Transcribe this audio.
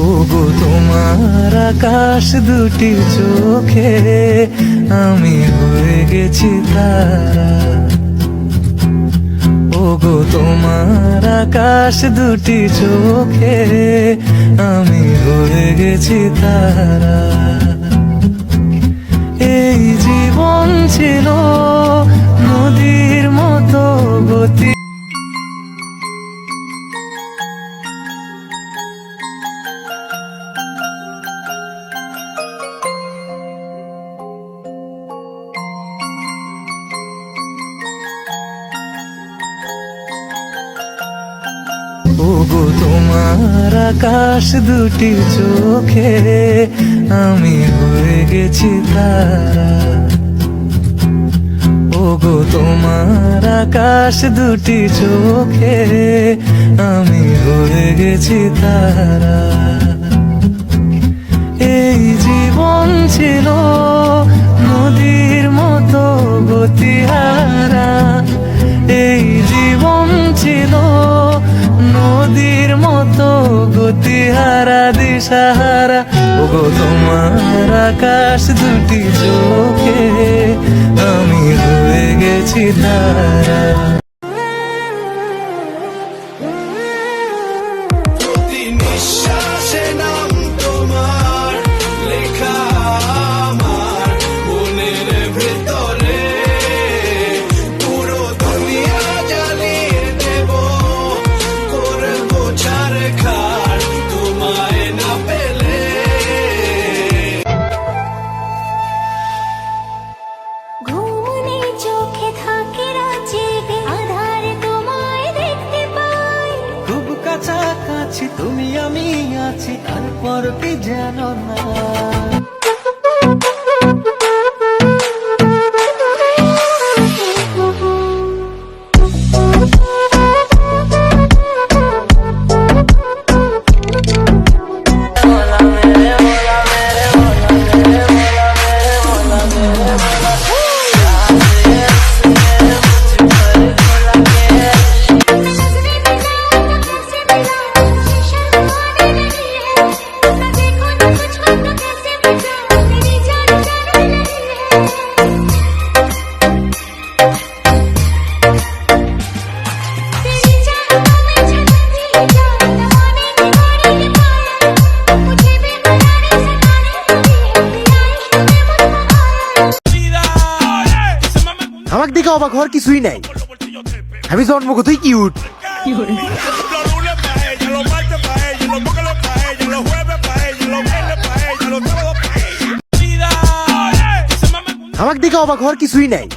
ওগো তোমার আকাশ দুটি চোখে আমি হয়ে গেছি তারা। ওগো তোমার আকাশ দুটি চোখে আমি হয়ে গেছি তারা। এই জীবন ছিল নদীর মতো গতি। ওগো তোমার আকাশ দুটি চোখে আমি হয়ে গেছি তারা। ওগো তোমার আকাশ দুটি চোখে আমি হয়ে গেছি তারা। এই জীবন ছিল নদীর মতো গতিহারা। এই জীবন ছিল নদীর মতো গতিহারা দিশাহারা। ওগো তোমার আকাশ দুটি চোখে আমি হয়ে গেছি তারা। প্রতি নিঃশ্বাসে নাম তোমার লেখা আমার মনের ভেতরে। পুরো দুনিয়া জ্বালিয়ে দেব, করবো ছারখার তোমায় না পেলে। ঘুমনে চোখে থাকে জেগে আধার তোমায় দেখতে পাই। খুব কাছাকাছি তুমি আমি আছি, তারপর কি জানো না। আমাকে দেখে অবাক হওয়ার কিছুই নাই, আমি জন্মগতই কিউট। আমাকে দেখে অবাক হওয়ার কিছুই নাই।